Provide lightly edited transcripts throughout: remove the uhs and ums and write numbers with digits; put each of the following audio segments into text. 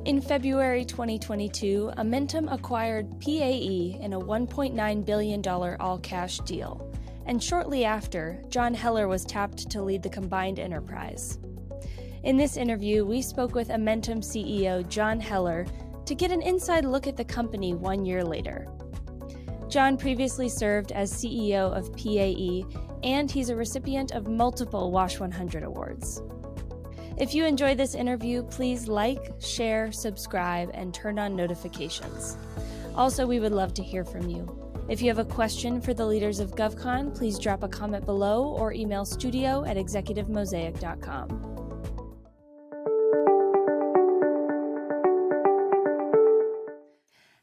In February 2022, Amentum acquired PAE in a $1.9 billion all-cash deal, and shortly after, John Heller was tapped to lead the combined enterprise. In this interview, we spoke with Amentum CEO John Heller to get an inside look at the company 1 year later. John previously served as CEO of PAE, and he's a recipient of multiple Wash100 Awards. If you enjoyed this interview, please like, share, subscribe, and turn on notifications. Also, we would love to hear from you. If you have a question for the leaders of GovCon, please drop a comment below or email studio@executivemosaic.com.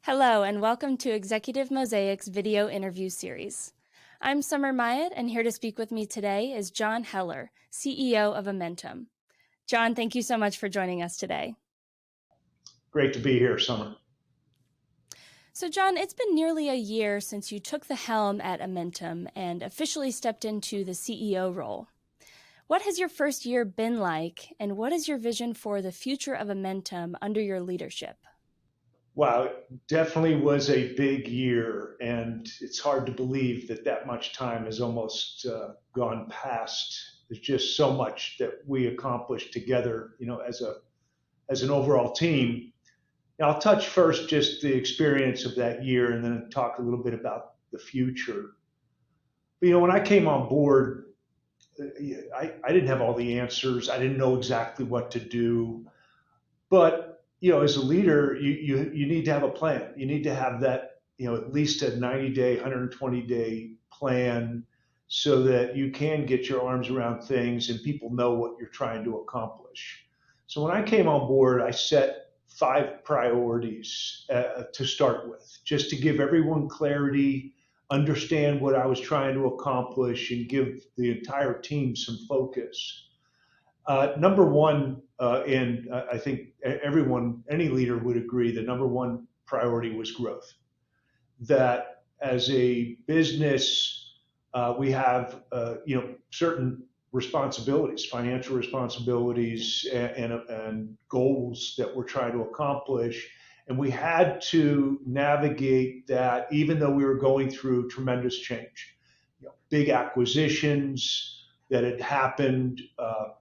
Hello, and welcome to Executive Mosaic's video interview series. I'm Summer Myatt, and here to speak with me today is John Heller, CEO of Amentum. John, thank you so much for joining us today. Great to be here, Summer. So John, it's been nearly a year since you took the helm at Amentum and officially stepped into the CEO role. What has your first year been like, and what is your vision for the future of Amentum under your leadership? Wow, it definitely was a big year, and it's hard to believe that much time has almost gone past. There's just so much that we accomplished together, as an overall team. Now, I'll touch first just the experience of that year, and then talk a little bit about the future. But when I came on board, I didn't have all the answers. I didn't know exactly what to do, but as a leader, you need to have a plan. You need to have that, at least a 90-day, 120-day plan, so that you can get your arms around things and people know what you're trying to accomplish. So when I came on board, I set 5 priorities to start with, just to give everyone clarity, understand what I was trying to accomplish, and give the entire team some focus. Number one, and I think any leader would agree, the number one priority was growth. That as a business, we have certain responsibilities, financial responsibilities, and goals that we're trying to accomplish, and we had to navigate that, even though we were going through tremendous change, big acquisitions that had happened,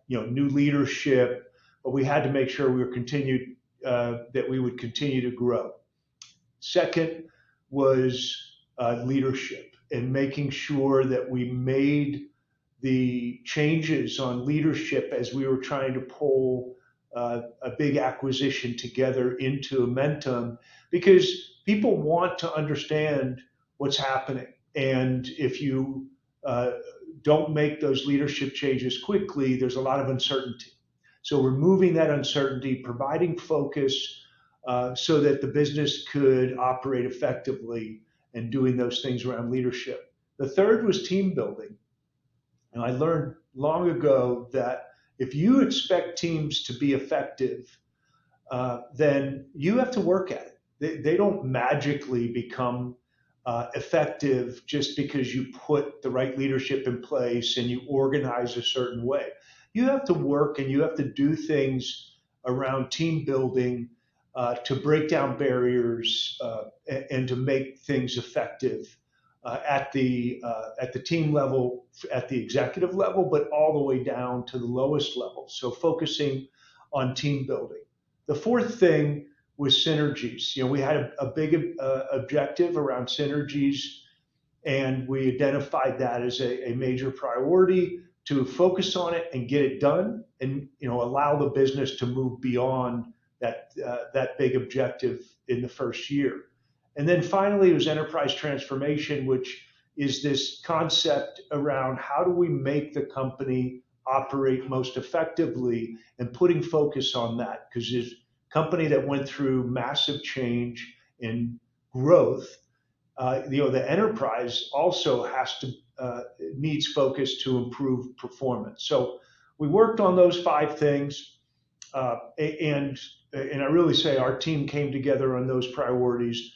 new leadership, but we had to make sure we would continue to grow. Second was leadership, and making sure that we made the changes on leadership as we were trying to pull a big acquisition together into Amentum, because people want to understand what's happening. And if you don't make those leadership changes quickly, there's a lot of uncertainty. So removing that uncertainty, providing focus so that the business could operate effectively, and doing those things around leadership. The third was team building. And I learned long ago that if you expect teams to be effective, then you have to work at it. They don't magically become effective just because you put the right leadership in place and you organize a certain way. You have to work, and you have to do things around team building to break down barriers and to make things effective at the team level, at the executive level, but all the way down to the lowest level. So focusing on team building. The fourth thing was synergies. We had a big objective around synergies, and we identified that as a major priority to focus on it and get it done, and allow the business to move beyond that big objective in the first year. And then finally, it was enterprise transformation, which is this concept around how do we make the company operate most effectively, and putting focus on that, because it's a company that went through massive change and growth. The enterprise also needs focus to improve performance. So we worked on those 5 things. And I really say our team came together on those priorities,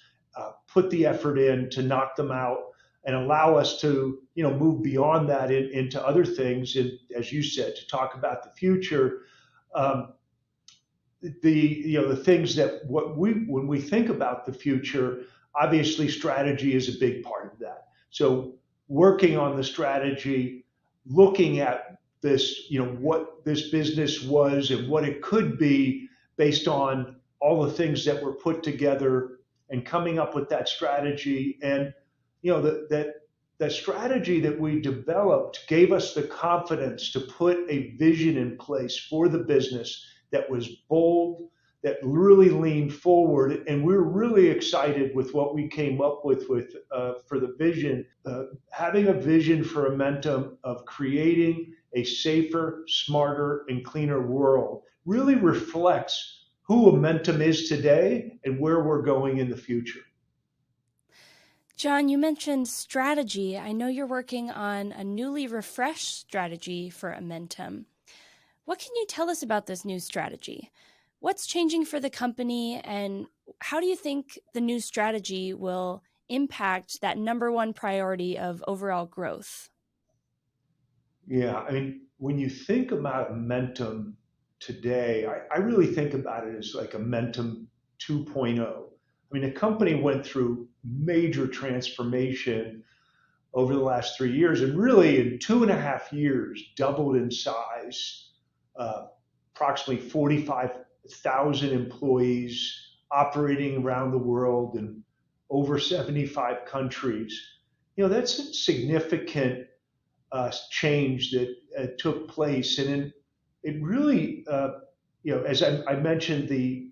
put the effort in to knock them out, and allow us to move beyond that into other things. And as you said, to talk about the future, the things that when we think about the future, obviously strategy is a big part of that. So working on the strategy, looking at this, what this business was and what it could be based on all the things that were put together and coming up with that strategy. And that strategy that we developed gave us the confidence to put a vision in place for the business that was bold, that really leaned forward, and we were really excited with what we came up with for the vision. Having a vision for Amentum of creating a safer, smarter, and cleaner world really reflects who Amentum is today and where we're going in the future. John, you mentioned strategy. I know you're working on a newly refreshed strategy for Amentum. What can you tell us about this new strategy? What's changing for the company, and how do you think the new strategy will impact that number one priority of overall growth? Yeah, I mean, when you think about Amentum today, I really think about it as like Amentum 2.0. I mean, the company went through major transformation over the last 3 years, and really in 2.5 years doubled in size, approximately 45,000 employees operating around the world in over 75 countries. That's a significant change that took place, and it really, as I mentioned, the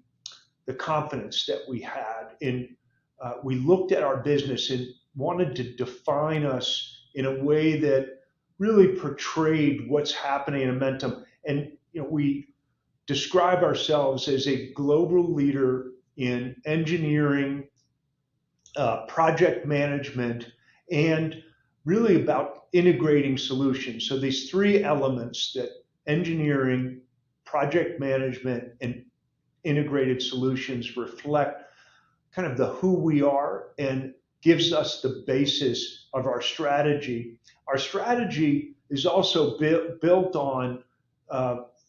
confidence that we had in, we looked at our business and wanted to define us in a way that really portrayed what's happening in Amentum. And we describe ourselves as a global leader in engineering, project management, and really about integrating solutions. So these three elements, that engineering, project management, and integrated solutions, reflect kind of the who we are and gives us the basis of our strategy. Our strategy is also built on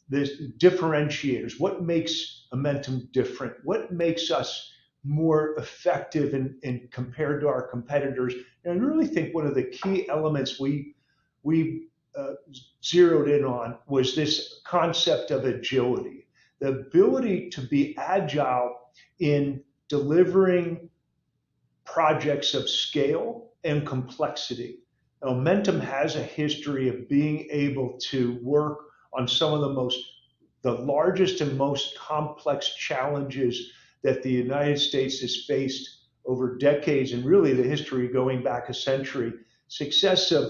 this differentiators. What makes Amentum different? What makes us more effective in compared to our competitors? And I really think one of the key elements we zeroed in on was this concept of agility, the ability to be agile in delivering projects of scale and complexity. Now, Amentum has a history of being able to work on some of the largest and most complex challenges that the United States has faced over decades, and really the history going back a century. Success of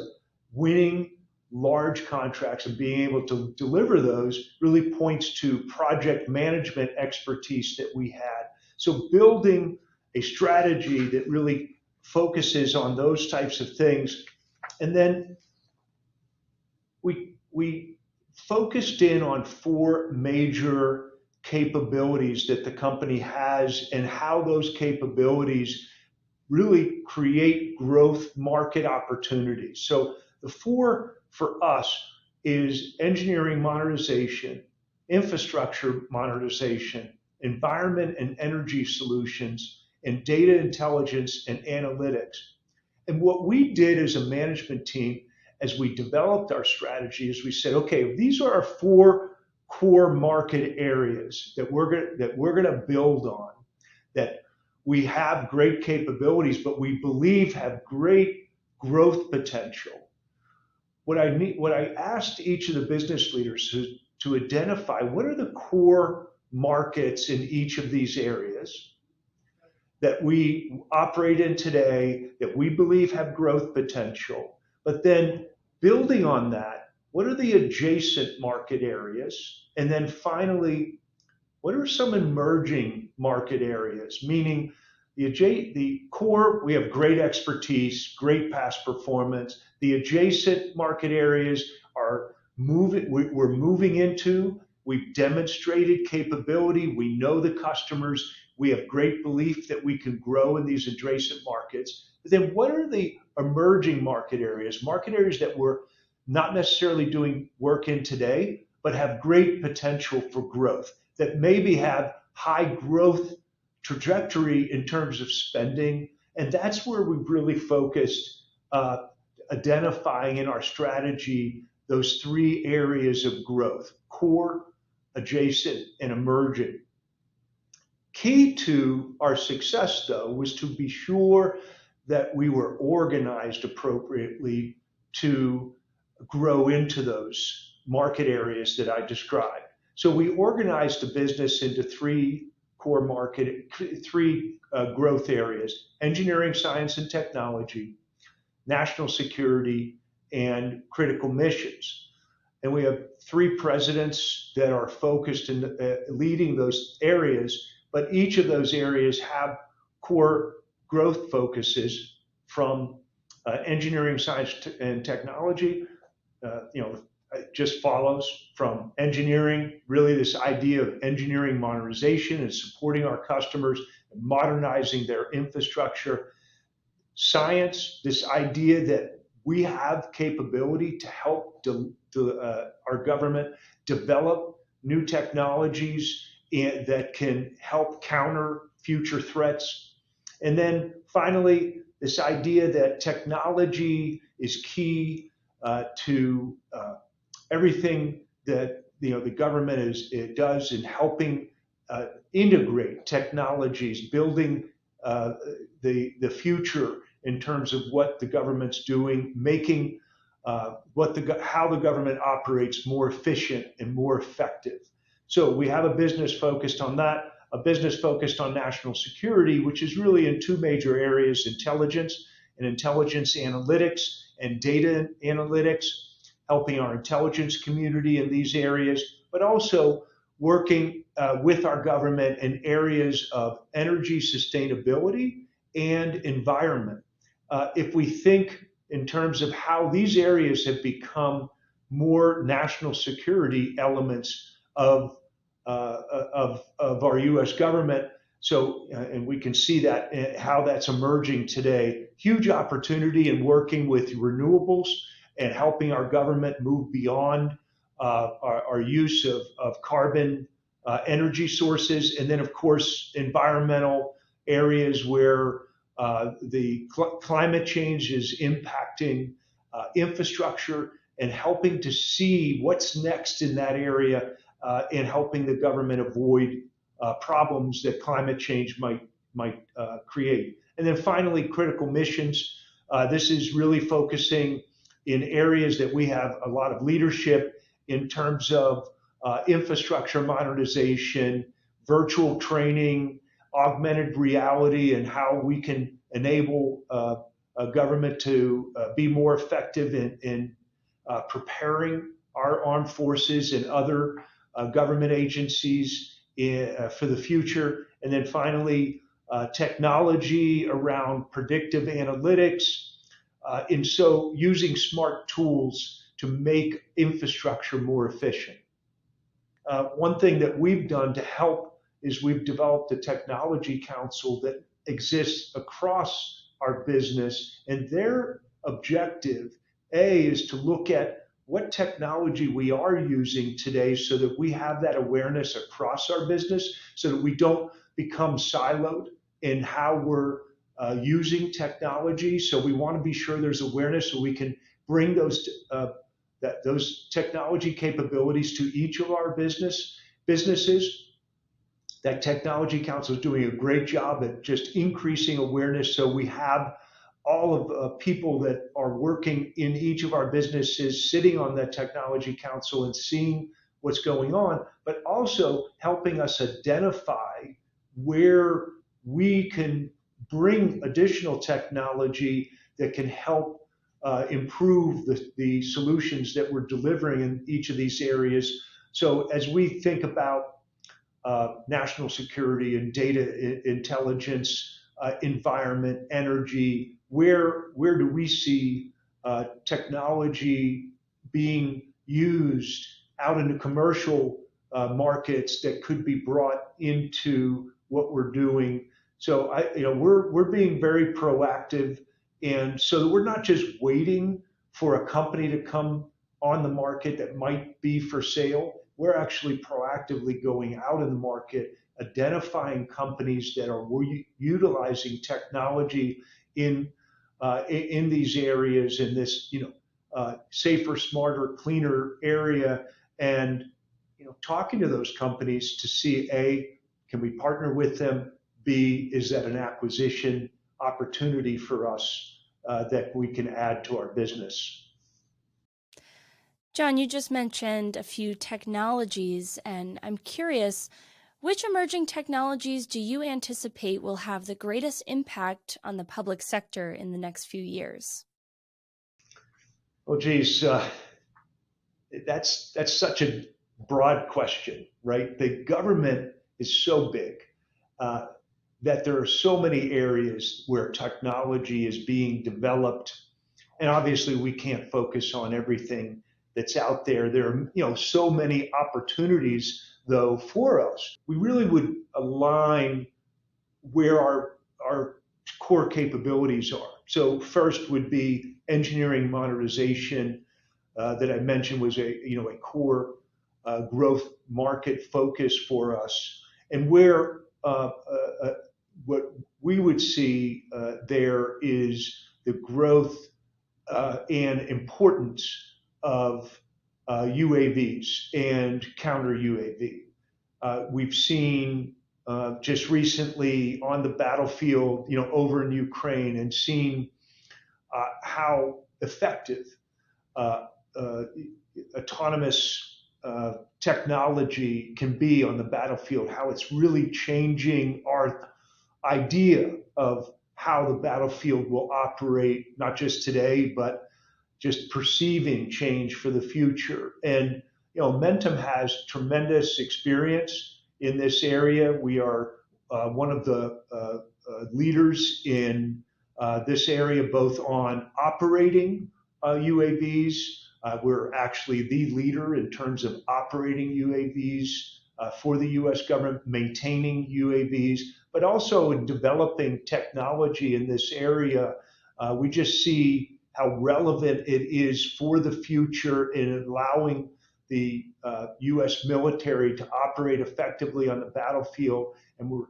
winning large contracts and being able to deliver those really points to project management expertise that we had. So building a strategy that really focuses on those types of things. And then we focused in on four major capabilities that the company has and how those capabilities really create growth market opportunities. So the four for us is engineering modernization, infrastructure modernization, environment and energy solutions, and data intelligence and analytics. And what we did as a management team as we developed our strategy is we said, okay, these are our four core market areas that we're going to build on, that we have great capabilities, but we believe have great growth potential. What I asked each of the business leaders to identify what are the core markets in each of these areas that we operate in today, that we believe have growth potential, but then building on that, what are the adjacent market areas? And then finally, what are some emerging market areas? Meaning the core, we have great expertise, great past performance. The adjacent market areas are we're moving into, we've demonstrated capability, we know the customers, we have great belief that we can grow in these adjacent markets. But then what are the emerging market areas that we're not necessarily doing work in today, but have great potential for growth, that maybe have high growth trajectory in terms of spending. And that's where we really focused, identifying in our strategy those three areas of growth: core, adjacent, and emerging. Key to our success, though, was to be sure that we were organized appropriately to grow into those market areas that I described. So we organized the business into three growth areas: engineering, science, and technology, national security, and critical missions. And we have three presidents that are focused in leading those areas, but each of those areas have core growth focuses from engineering, science, and technology. It just follows from engineering, really this idea of engineering modernization and supporting our customers and modernizing their infrastructure. Science, this idea that we have capability to help our government develop new technologies that can help counter future threats. And then finally, this idea that technology is key to everything that the government does in helping integrate technologies, building the future in terms of what the government's doing, making how the government operates more efficient and more effective. So we have a business focused on that, a business focused on national security, which is really in two major areas: intelligence and intelligence analytics and data analytics, helping our intelligence community in these areas, but also working with our government in areas of energy sustainability and environment. If we think in terms of how these areas have become more national security elements of our U.S. government, and we can see that how that's emerging today. Huge opportunity in working with renewables and helping our government move beyond our use of carbon energy sources, and then of course environmental areas where the climate change is impacting infrastructure, and helping to see what's next in that area and helping the government avoid problems that climate change might create. And then finally, critical missions. This is really focusing in areas that we have a lot of leadership in terms of infrastructure modernization, virtual training, augmented reality, and how we can enable a government to be more effective in preparing our armed forces and other government agencies for the future. And then finally, technology around predictive analytics, and so using smart tools to make infrastructure more efficient. One thing that we've done to help is we've developed a technology council that exists across our business, and their objective, is to look at what technology we are using today so that we have that awareness across our business, so that we don't become siloed in how we're using technology. So we want to be sure there's awareness so we can bring those technology capabilities to each of our businesses. That technology council is doing a great job at just increasing awareness, so we have all of people that are working in each of our businesses sitting on that technology council and seeing what's going on, but also helping us identify where we can bring additional technology that can help improve the solutions that we're delivering in each of these areas. So as we think about national security and data intelligence, environment, energy, where do we see technology being used out in the commercial markets that could be brought into what we're doing? So we're being very proactive, and so we're not just waiting for a company to come on the market that might be for sale. we're actually proactively going out in the market, identifying companies that are utilizing technology in these areas, in this safer, smarter, cleaner area, and talking to those companies to see, A, can we partner with them? B, is that an acquisition opportunity for us that we can add to our business? John, you just mentioned a few technologies, and I'm curious, which emerging technologies do you anticipate will have the greatest impact on the public sector in the next few years? Well, geez, that's such a broad question, right? The government is so big that there are so many areas where technology is being developed, and obviously we can't focus on everything that's out there. There are so many opportunities though for us. We really would align where our core capabilities are. So first would be engineering modernization that I mentioned was a core growth market focus for us, and where what we would see there is the growth and importance of UAVs and counter UAV. We've seen just recently on the battlefield, over in Ukraine, and seen how effective autonomous technology can be on the battlefield, how it's really changing our idea of how the battlefield will operate, not just today, but just perceiving change for the future. And Amentum has tremendous experience in this area. We are one of the leaders in this area, both on operating UAVs. We're actually the leader in terms of operating UAVs for the U.S. government, maintaining UAVs, but also in developing technology in this area. We just see how relevant it is for the future in allowing the U.S. military to operate effectively on the battlefield, and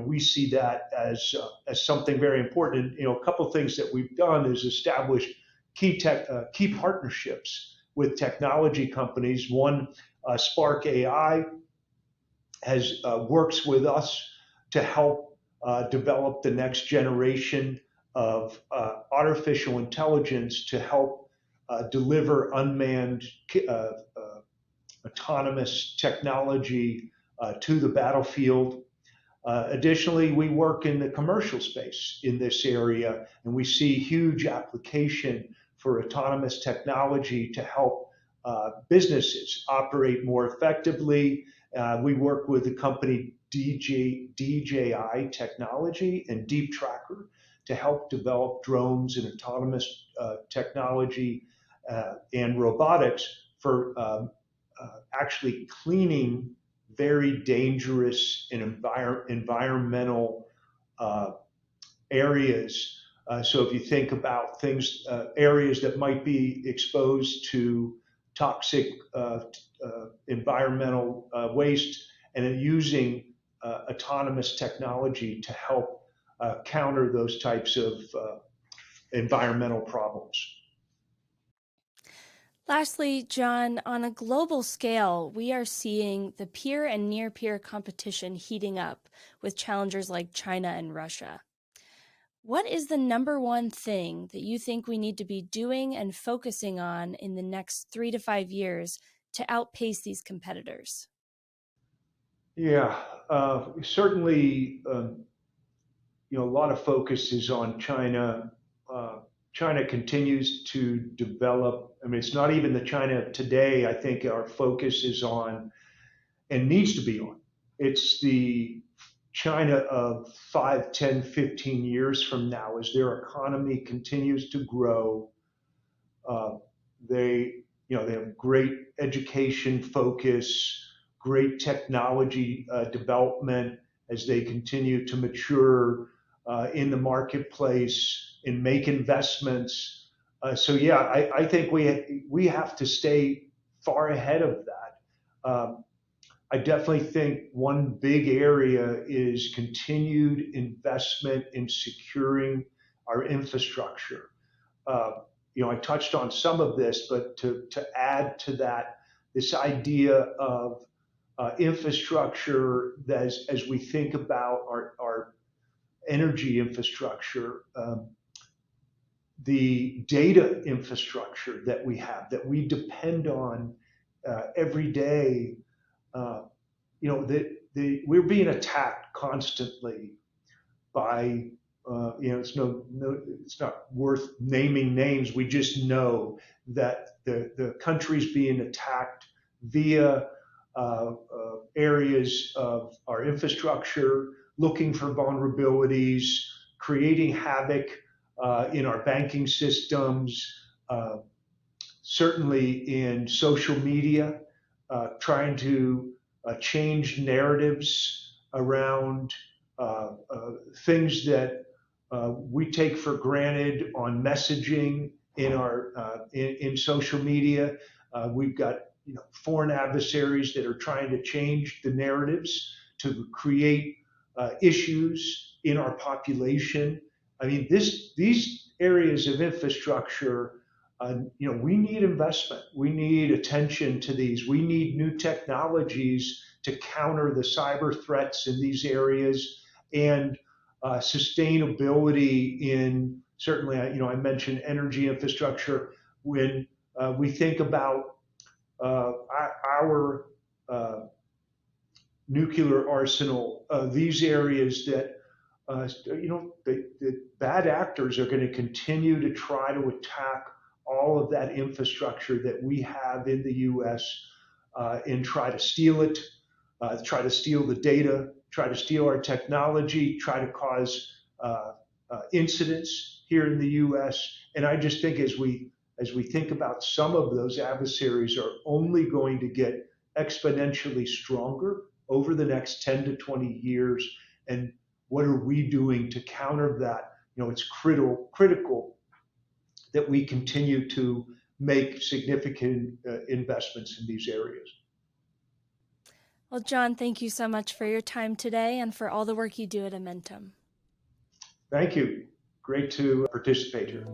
we see that as something very important. And a couple of things that we've done is establish key partnerships with technology companies. One, Spark AI, works with us to help develop the next generation of artificial intelligence to help deliver unmanned autonomous technology to the battlefield. Additionally, we work in the commercial space in this area, and we see huge application for autonomous technology to help businesses operate more effectively. We work with the company DJI Technology and Deep Tracker to help develop drones and autonomous technology and robotics for actually cleaning very dangerous and environmental areas. So if you think about things, areas that might be exposed to toxic environmental waste, and then using autonomous technology to help counter those types of environmental problems. Lastly, John, on a global scale, we are seeing the peer and near-peer competition heating up with challengers like China and Russia. What is the number one thing that you think we need to be doing and focusing on in the next 3 to 5 years to outpace these competitors? Yeah, certainly, a lot of focus is on China. China continues to develop. I mean, it's not even the China of today. I think our focus is on, and needs to be on, it's the China of 5, 10, 15 years from now as their economy continues to grow. They have great education focus, great technology development as they continue to mature in the marketplace and make investments. So yeah, I think we have to stay far ahead of that. I definitely think one big area is continued investment in securing our infrastructure. I touched on some of this, but to add to that, this idea of infrastructure that as we think about our energy infrastructure, the data infrastructure that we have, that we depend on every day, we're being attacked constantly by, it's not worth naming names. We just know that the country's being attacked via areas of our infrastructure, looking for vulnerabilities, creating havoc in our banking systems, certainly in social media, trying to change narratives around things that we take for granted on messaging in social media. We've got foreign adversaries that are trying to change the narratives to create issues in our population. I mean, these areas of infrastructure, we need investment. We need attention to these. We need new technologies to counter the cyber threats in these areas, and sustainability in, certainly, I mentioned energy infrastructure. When we think about our nuclear arsenal, these areas that the bad actors are going to continue to try to attack all of that infrastructure that we have in the U.S. And try to steal it, try to steal the data, try to steal our technology, try to cause incidents here in the U.S. And I just think as we think about, some of those adversaries are only going to get exponentially stronger over the next 10 to 20 years. And what are we doing to counter that? It's critical that we continue to make significant investments in these areas. Well, John, thank you so much for your time today and for all the work you do at Amentum. Thank you. Great to participate here.